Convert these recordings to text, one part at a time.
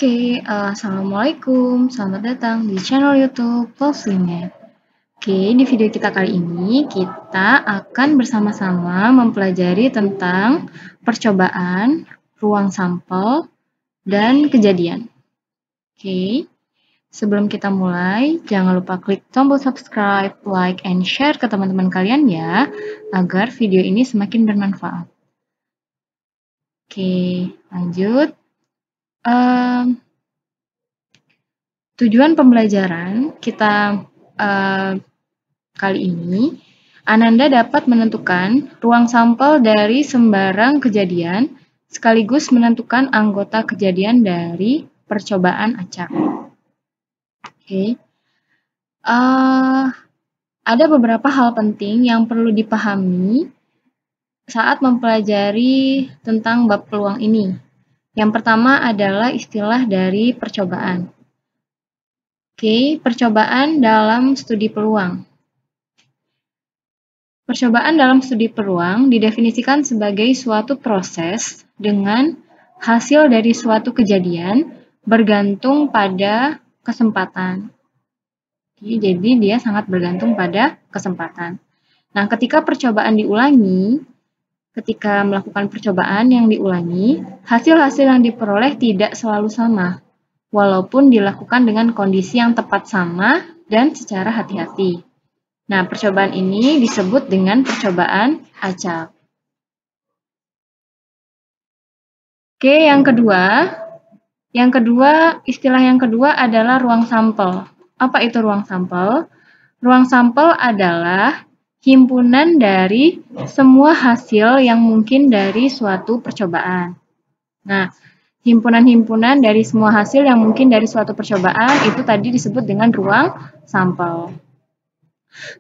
Assalamualaikum. Selamat datang di channel YouTube Pulsinet. Di video kita kali ini kita akan bersama-sama mempelajari tentang percobaan, ruang sampel, dan kejadian. Sebelum kita mulai, jangan lupa klik tombol subscribe, like, and share ke teman-teman kalian ya, agar video ini semakin bermanfaat. Lanjut. Tujuan pembelajaran kita kali ini, Ananda dapat menentukan ruang sampel dari sembarang kejadian, sekaligus menentukan anggota kejadian dari percobaan acak. Ada beberapa hal penting yang perlu dipahami saat mempelajari tentang bab peluang ini. Yang pertama adalah istilah dari percobaan. Percobaan dalam studi peluang. Percobaan dalam studi peluang didefinisikan sebagai suatu proses dengan hasil dari suatu kejadian bergantung pada kesempatan. Jadi dia sangat bergantung pada kesempatan. Nah, ketika percobaan diulangi, ketika melakukan percobaan yang diulangi, hasil-hasil yang diperoleh tidak selalu sama, walaupun dilakukan dengan kondisi yang tepat sama dan secara hati-hati. Nah, percobaan ini disebut dengan percobaan acak. Istilah yang kedua adalah ruang sampel. Apa itu ruang sampel? Ruang sampel adalah himpunan dari semua hasil yang mungkin dari suatu percobaan. Nah, himpunan-himpunan dari semua hasil yang mungkin dari suatu percobaan itu tadi disebut dengan ruang sampel.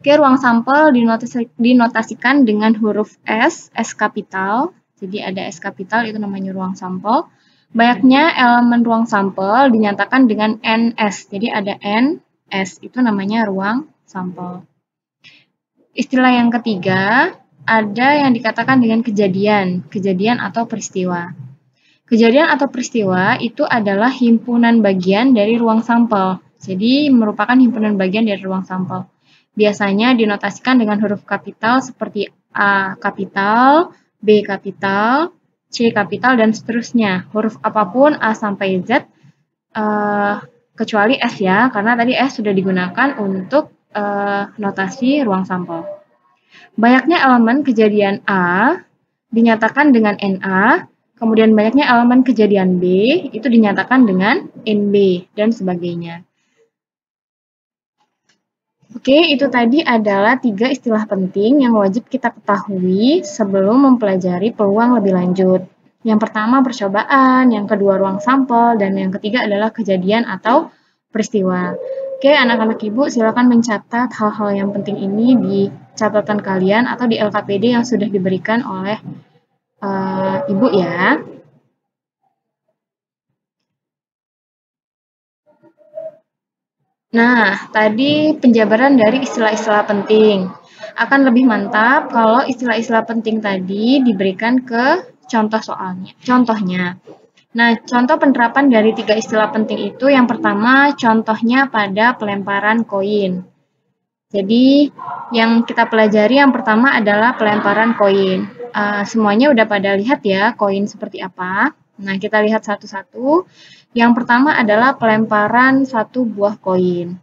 Ruang sampel dinotasikan dengan huruf S kapital. Jadi ada S kapital, itu namanya ruang sampel. Banyaknya elemen ruang sampel dinyatakan dengan NS. Jadi ada N, S, itu namanya ruang sampel. Istilah yang ketiga, ada yang dikatakan dengan kejadian atau peristiwa. Kejadian atau peristiwa itu adalah himpunan bagian dari ruang sampel. Jadi merupakan himpunan bagian dari ruang sampel. Biasanya dinotasikan dengan huruf kapital seperti A kapital, B kapital, C kapital, dan seterusnya. Huruf apapun A sampai Z, kecuali S ya, karena tadi S sudah digunakan untuk notasi ruang sampel. Banyaknya elemen kejadian A dinyatakan dengan NA, kemudian banyaknya elemen kejadian B itu dinyatakan dengan NB, dan sebagainya. Itu tadi adalah 3 istilah penting yang wajib kita ketahui sebelum mempelajari peluang lebih lanjut. Yang pertama percobaan, yang kedua ruang sampel, dan yang ketiga adalah kejadian atau peristiwa. Anak-anak ibu silakan mencatat hal-hal yang penting ini di catatan kalian atau di LKPD yang sudah diberikan oleh ibu ya. Nah, tadi penjabaran dari istilah-istilah penting. Akan lebih mantap kalau istilah-istilah penting tadi diberikan ke contohnya. Nah, contoh penerapan dari 3 istilah penting itu, yang pertama contohnya pada pelemparan koin. Jadi, yang kita pelajari yang pertama adalah pelemparan koin. Semuanya udah pada lihat ya koin seperti apa. Nah, kita lihat satu-satu. Yang pertama adalah pelemparan satu buah koin.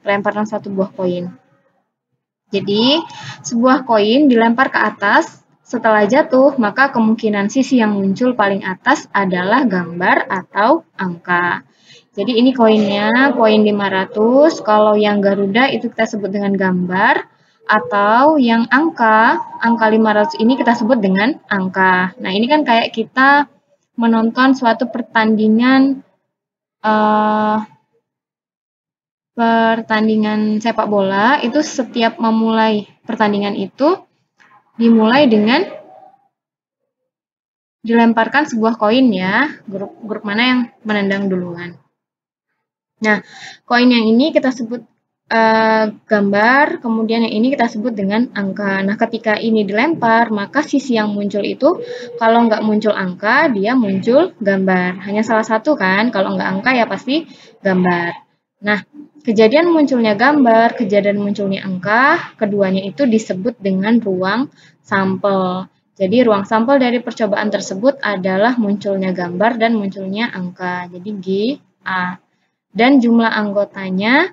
Jadi, sebuah koin dilempar ke atas. Setelah jatuh, maka kemungkinan sisi yang muncul paling atas adalah gambar atau angka. Jadi ini koinnya, koin 500. Kalau yang Garuda itu kita sebut dengan gambar. Atau yang angka 500 ini kita sebut dengan angka. Nah, ini kan kayak kita menonton suatu pertandingan sepak bola. Itu setiap memulai pertandingan itu dimulai dengan dilemparkan sebuah koin ya. Grup mana yang menendang duluan. Nah, koin yang ini kita sebut gambar, kemudian yang ini kita sebut dengan angka. Nah, ketika ini dilempar, maka sisi yang muncul itu, kalau nggak muncul angka, dia muncul gambar. Hanya salah satu kan, kalau nggak angka ya pasti gambar. Nah, kejadian munculnya gambar, kejadian munculnya angka, keduanya itu disebut dengan ruang sampel. Jadi, ruang sampel dari percobaan tersebut adalah munculnya gambar dan munculnya angka. Jadi, G, A. Dan jumlah anggotanya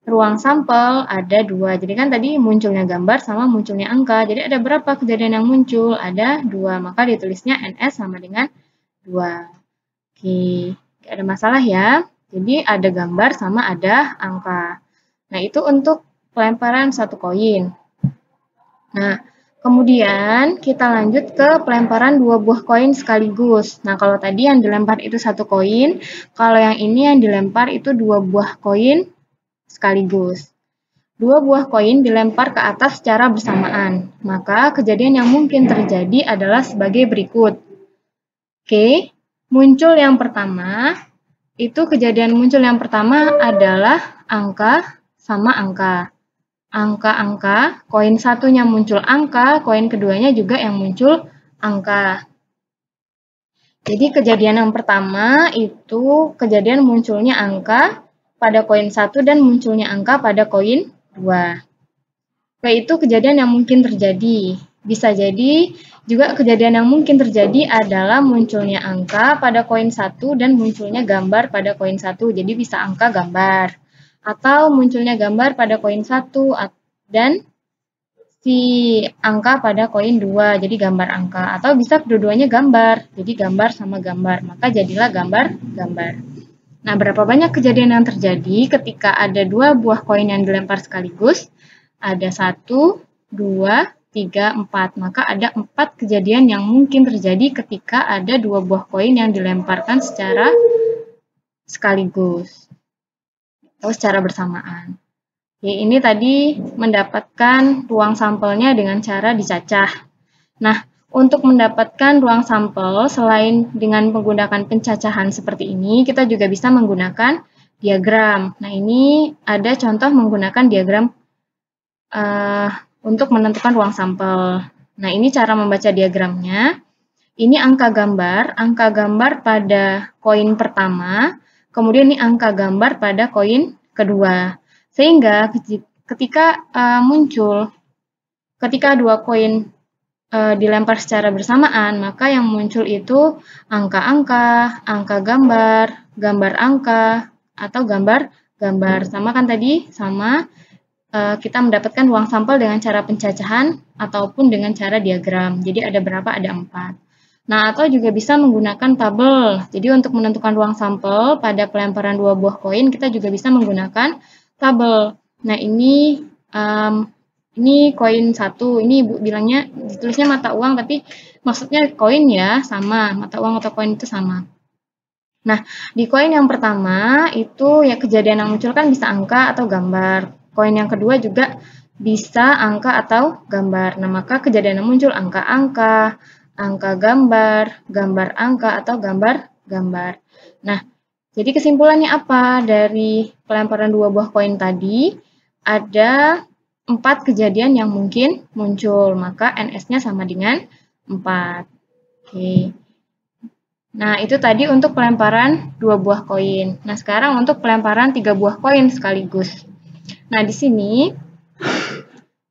ruang sampel ada 2. Jadi kan tadi munculnya gambar sama munculnya angka. Jadi ada berapa kejadian yang muncul? Ada 2. Maka ditulisnya NS sama dengan 2. Oke, tidak ada masalah ya. Jadi ada gambar sama ada angka. Nah, itu untuk pelemparan satu koin. Nah, kemudian kita lanjut ke pelemparan 2 buah koin sekaligus. Nah, kalau tadi yang dilempar itu 1 koin, kalau yang ini yang dilempar itu 2 buah koin sekaligus. 2 buah koin dilempar ke atas secara bersamaan. Maka kejadian yang mungkin terjadi adalah sebagai berikut. Oke, muncul yang pertama, itu kejadian muncul yang pertama adalah angka sama angka. Angka-angka, koin satunya muncul angka, koin keduanya juga yang muncul angka. Jadi kejadian yang pertama itu kejadian munculnya angka pada koin 1 dan munculnya angka pada koin 2. Yaitu kejadian yang mungkin terjadi. Bisa jadi juga kejadian yang mungkin terjadi adalah munculnya angka pada koin 1 dan munculnya gambar pada koin 1. Jadi bisa angka gambar. Atau munculnya gambar pada koin 1 dan si angka pada koin 2. Jadi gambar angka. Atau bisa kedua-duanya gambar. Jadi gambar sama gambar. Maka jadilah gambar-gambar. Nah, berapa banyak kejadian yang terjadi ketika ada 2 buah koin yang dilempar sekaligus? Ada 1, 2, 3, 4. Maka ada 4 kejadian yang mungkin terjadi ketika ada 2 buah koin yang dilemparkan secara sekaligus atau secara bersamaan. Ini tadi mendapatkan ruang sampelnya dengan cara dicacah. Nah, untuk mendapatkan ruang sampel, selain dengan menggunakan pencacahan seperti ini, kita juga bisa menggunakan diagram. Nah, ini ada contoh menggunakan diagram untuk menentukan ruang sampel. Nah, ini cara membaca diagramnya. Ini angka gambar pada koin pertama, kemudian ini angka gambar pada koin kedua. Sehingga ketika ketika 2 koin dilempar secara bersamaan, maka yang muncul itu angka-angka, angka gambar, gambar angka, atau gambar-gambar. Sama kan tadi? Sama kita mendapatkan ruang sampel dengan cara pencacahan ataupun dengan cara diagram. Jadi ada berapa? Ada 4. Nah, atau juga bisa menggunakan tabel. Jadi untuk menentukan ruang sampel pada pelemparan 2 buah koin, kita juga bisa menggunakan tabel. Nah, ini koin 1, ini Ibu bilangnya ditulisnya mata uang, tapi maksudnya koin ya, sama. Mata uang atau koin itu sama. Nah, di koin yang pertama itu ya kejadian yang muncul kan bisa angka atau gambar. Koin yang kedua juga bisa angka atau gambar. Nah, maka kejadian yang muncul angka-angka, angka gambar, gambar angka atau gambar-gambar. Nah, jadi kesimpulannya apa dari pelemparan 2 buah koin tadi? Ada 4 kejadian yang mungkin muncul, maka NS-nya sama dengan 4. Oke. Nah, itu tadi untuk pelemparan 2 buah koin. Nah, sekarang untuk pelemparan 3 buah koin sekaligus. Nah, di sini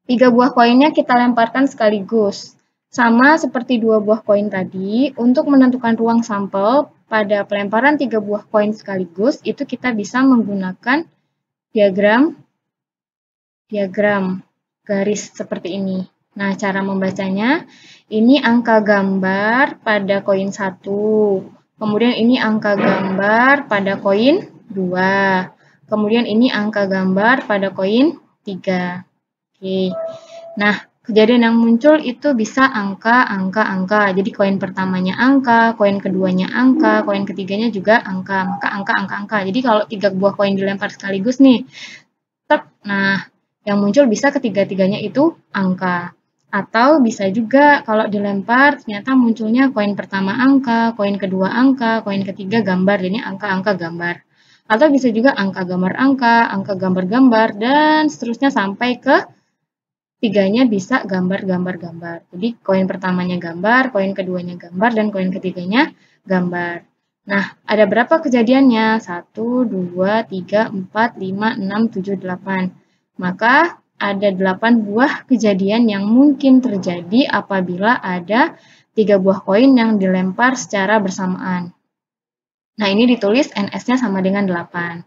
3 buah koinnya kita lemparkan sekaligus. Sama seperti 2 buah koin tadi, untuk menentukan ruang sampel pada pelemparan 3 buah koin sekaligus, itu kita bisa menggunakan diagram garis seperti ini. Nah, cara membacanya, ini angka gambar pada koin 1. Kemudian ini angka gambar pada koin 2. Kemudian ini angka gambar pada koin 3. Oke. Nah, kejadian yang muncul itu bisa angka. Jadi koin pertamanya angka, koin keduanya angka, koin ketiganya juga angka. Maka angka. Jadi kalau 3 buah koin dilempar sekaligus nih, nah, yang muncul bisa ketiga-tiganya itu angka. Atau bisa juga kalau dilempar ternyata munculnya koin pertama angka, koin kedua angka, koin ketiga gambar. Jadi angka-angka gambar. Atau bisa juga angka gambar angka gambar-gambar, dan seterusnya sampai ke tiganya bisa gambar-gambar-gambar. Jadi koin pertamanya gambar, koin keduanya gambar, dan koin ketiganya gambar. Nah, ada berapa kejadiannya? 1, 2, 3, 4, 5, 6, 7, 8. Maka ada 8 buah kejadian yang mungkin terjadi apabila ada 3 buah koin yang dilempar secara bersamaan. Nah, ini ditulis NS-nya sama dengan 8.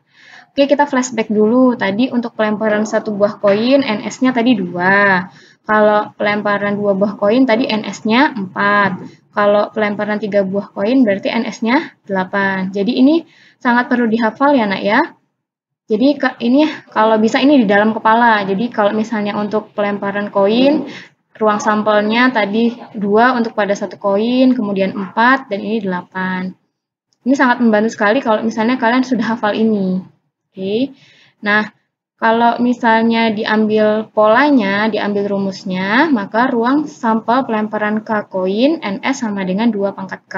Oke, kita flashback dulu. Tadi untuk pelemparan 1 buah koin, NS-nya tadi 2. Kalau pelemparan 2 buah koin, tadi NS-nya 4. Kalau pelemparan 3 buah koin, berarti NS-nya 8. Jadi ini sangat perlu dihafal ya, nak ya. Jadi ini kalau bisa ini di dalam kepala. Jadi kalau misalnya untuk pelemparan koin, ruang sampelnya tadi 2 untuk pada 1 koin, kemudian 4, dan ini 8. Ini sangat membantu sekali kalau misalnya kalian sudah hafal ini. Oke. Nah, kalau misalnya diambil polanya, diambil rumusnya, maka ruang sampel pelemparan K koin NS sama dengan 2 pangkat K.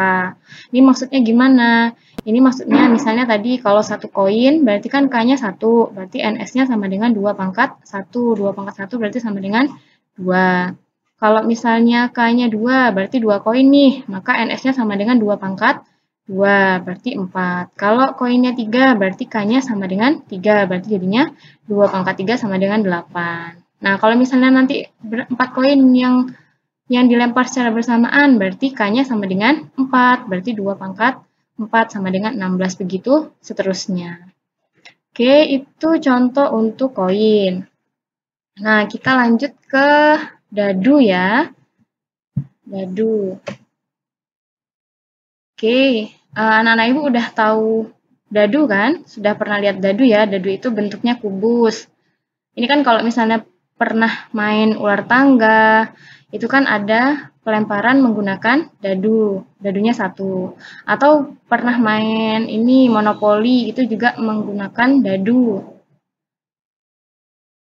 Ini maksudnya gimana? Ini maksudnya misalnya tadi kalau 1 koin berarti kan K-nya 1, berarti NS-nya sama dengan 2 pangkat 1. 2 pangkat 1 berarti sama dengan 2. Kalau misalnya K-nya 2, berarti 2 koin nih, maka NS-nya sama dengan 2 pangkat 2, berarti 4. Kalau koinnya 3, berarti K-nya sama dengan 3, berarti jadinya 2 pangkat 3 sama dengan 8. Nah, kalau misalnya nanti 4 koin yang dilempar secara bersamaan, berarti K-nya sama dengan 4, berarti 2 pangkat 4 sama dengan 16, begitu seterusnya. Oke, itu contoh untuk koin. Nah, kita lanjut ke dadu ya. Dadu. Oke, anak-anak ibu udah tahu dadu kan? Sudah pernah lihat dadu ya? Dadu itu bentuknya kubus. Ini kan kalau misalnya pernah main ular tangga, itu kan ada pelemparan menggunakan dadu. Dadunya 1. Atau pernah main ini monopoli, itu juga menggunakan dadu.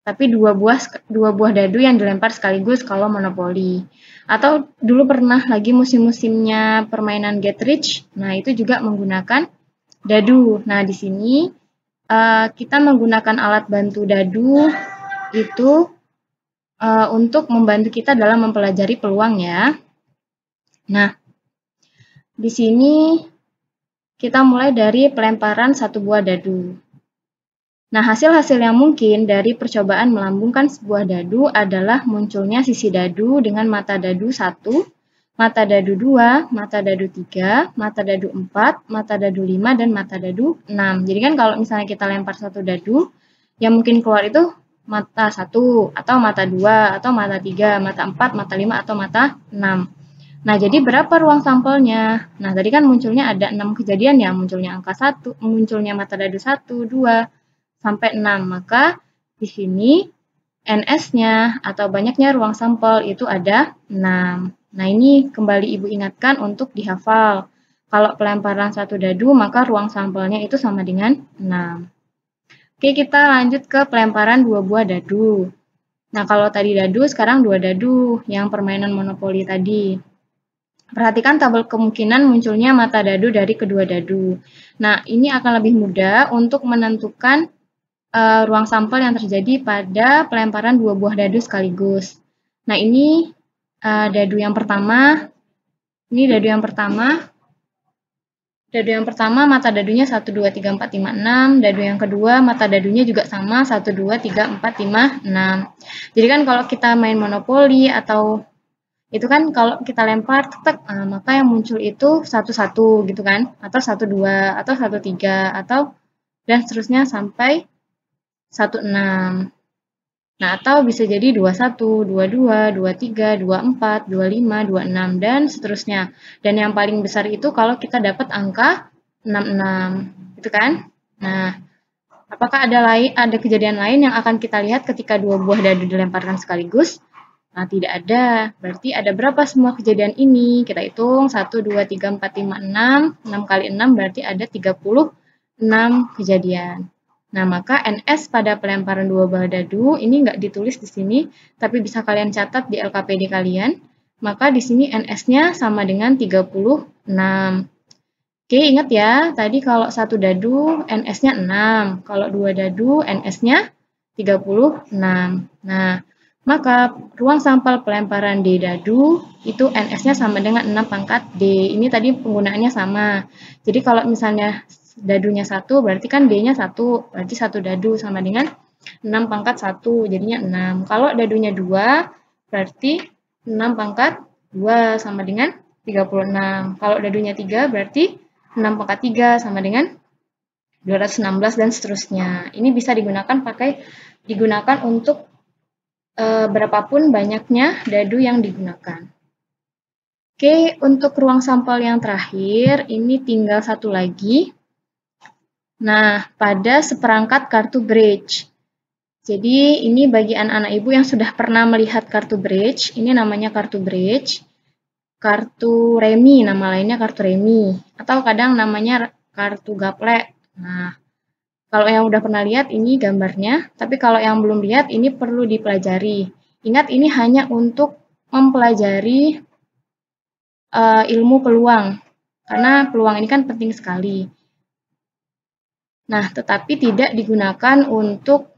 Tapi dua buah dadu yang dilempar sekaligus kalau monopoli. Atau dulu pernah lagi musim-musimnya permainan Get Rich, nah itu juga menggunakan dadu. Nah, di sini kita menggunakan alat bantu dadu itu untuk membantu kita dalam mempelajari peluang ya. Nah, di sini kita mulai dari pelemparan 1 buah dadu. Nah, hasil-hasil yang mungkin dari percobaan melambungkan sebuah dadu adalah munculnya sisi dadu dengan mata dadu 1, mata dadu 2, mata dadu 3, mata dadu 4, mata dadu 5, dan mata dadu 6. Jadi kan kalau misalnya kita lempar 1 dadu, yang mungkin keluar itu mata 1, atau mata 2, atau mata 3, mata 4, mata 5, atau mata 6. Nah, jadi berapa ruang sampelnya? Nah, tadi kan munculnya ada 6 kejadian ya, munculnya angka 1, munculnya mata dadu 1, 2, sampai 6. Maka di sini NS-nya atau banyaknya ruang sampel itu ada 6. Nah, ini kembali Ibu ingatkan untuk dihafal. Kalau pelemparan 1 dadu, maka ruang sampelnya itu sama dengan 6. Oke, kita lanjut ke pelemparan 2 buah dadu. Nah, kalau tadi dadu, sekarang 2 dadu, yang permainan monopoli tadi. Perhatikan tabel kemungkinan munculnya mata dadu dari kedua dadu. Nah, ini akan lebih mudah untuk menentukan ruang sampel yang terjadi pada pelemparan 2 buah dadu sekaligus. Nah, ini dadu yang pertama. Ini dadu yang pertama. Dadu yang pertama mata dadunya 1, 2, 3, 4, 5, 6. Dadu yang kedua mata dadunya juga sama 1, 2, 3, 4, 5, 6. Jadi kan kalau kita main monopoli atau itu kan kalau kita lempar tetek, maka yang muncul itu 1-1 gitu kan, atau 1-2, atau 1-3, atau dan seterusnya sampai 1-6. Nah, atau bisa jadi 21, 22, 23, 24, 25, 26, dan seterusnya. Dan yang paling besar itu kalau kita dapat angka 66, gitu kan? Nah, apakah ada kejadian lain yang akan kita lihat ketika 2 buah dadu dilemparkan sekaligus? Nah, tidak ada. Berarti ada berapa semua kejadian ini? Kita hitung 1, 2, 3, 4, 5, 6. 6 kali 6 berarti ada 36 kejadian. Nah, maka NS pada pelemparan 2 buah dadu ini nggak ditulis di sini, tapi bisa kalian catat di LKPD kalian. Maka di sini NS-nya sama dengan 36. Oke, ingat ya, tadi kalau 1 dadu NS-nya 6, kalau 2 dadu NS-nya 36. Nah, maka ruang sampel pelemparan D dadu itu NS-nya sama dengan 6 pangkat D. Ini tadi penggunaannya sama. Jadi kalau misalnya dadunya 1, berarti kan D-nya 1, berarti 1 dadu sama dengan 6 pangkat 1, jadinya 6. Kalau dadunya 2, berarti 6 pangkat 2 sama dengan 36. Kalau dadunya 3, berarti 6 pangkat 3 sama dengan 216 dan seterusnya. Ini bisa digunakan untuk berapapun banyaknya dadu yang digunakan. Oke, untuk ruang sampel yang terakhir, ini tinggal satu lagi. Nah, pada seperangkat kartu bridge. Jadi, ini bagi anak-anak ibu yang sudah pernah melihat kartu bridge, ini namanya kartu bridge. Kartu remi, nama lainnya kartu remi. Atau kadang namanya kartu gaplek. Nah, kalau yang udah pernah lihat ini gambarnya, tapi kalau yang belum lihat ini perlu dipelajari. Ingat ini hanya untuk mempelajari ilmu peluang, karena peluang ini kan penting sekali. Nah, tetapi tidak digunakan untuk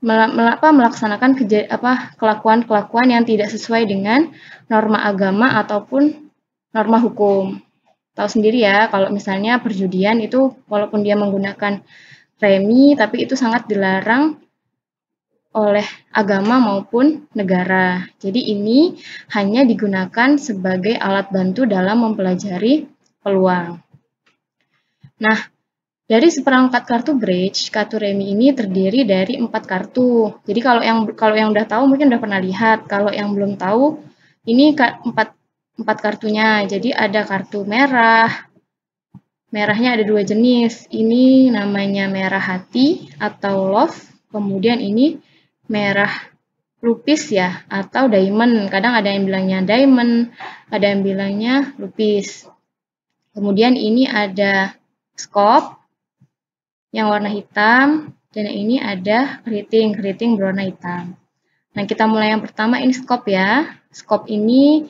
melaksanakan kelakuan-kelakuan yang tidak sesuai dengan norma agama ataupun norma hukum. Tahu sendiri ya, kalau misalnya perjudian itu walaupun dia menggunakan remi, tapi itu sangat dilarang oleh agama maupun negara. Jadi ini hanya digunakan sebagai alat bantu dalam mempelajari peluang. Nah, dari seperangkat kartu bridge, kartu remi ini terdiri dari 4 kartu. Jadi kalau yang udah tahu mungkin udah pernah lihat. Kalau yang belum tahu, ini 4 kartunya. Jadi ada kartu merah. Merahnya ada 2 jenis. Ini namanya merah hati atau love. Kemudian ini merah lupis ya atau diamond. Kadang ada yang bilangnya diamond, ada yang bilangnya lupis. Kemudian ini ada scope yang warna hitam, dan ini ada keriting berwarna hitam. Nah, kita mulai yang pertama, ini skop ya. Skop ini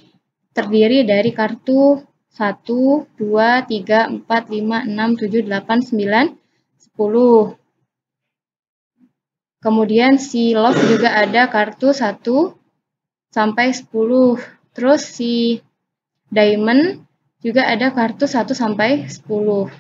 terdiri dari kartu 1, 2, 3, 4, 5, 6, 7, 8, 9, 10. Kemudian si love juga ada kartu 1 sampai 10. Terus si diamond juga ada kartu 1 sampai 10.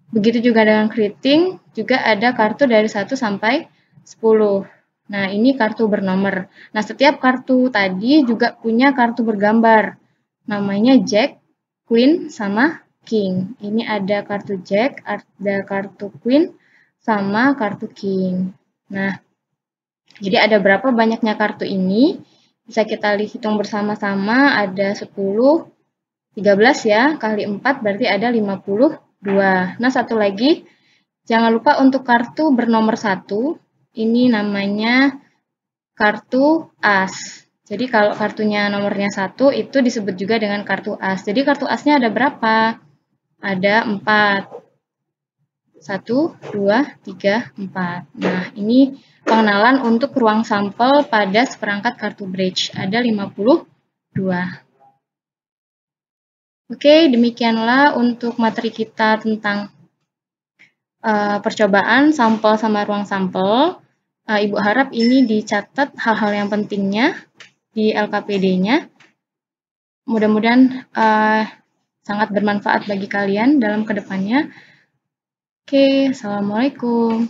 Begitu juga dengan keriting, juga ada kartu dari 1 sampai 10. Nah, ini kartu bernomor. Nah, setiap kartu tadi juga punya kartu bergambar. Namanya Jack, Queen, sama King. Ini ada kartu Jack, ada kartu Queen, sama kartu King. Nah, jadi ada berapa banyaknya kartu ini? Bisa kita hitung bersama-sama, ada 10, 13 ya, kali 4 berarti ada 50. Nah, satu lagi, jangan lupa untuk kartu bernomor 1, ini namanya kartu as. Jadi kalau kartunya nomornya 1, itu disebut juga dengan kartu as. Jadi kartu asnya ada berapa? Ada 4. 1, 2, 3, 4. Nah, ini pengenalan untuk ruang sampel pada seperangkat kartu bridge. Ada 52. Oke, demikianlah untuk materi kita tentang percobaan sampel sama ruang sampel. Ibu harap ini dicatat hal-hal yang pentingnya di LKPD-nya. Mudah-mudahan sangat bermanfaat bagi kalian dalam kedepannya. Oke, assalamualaikum.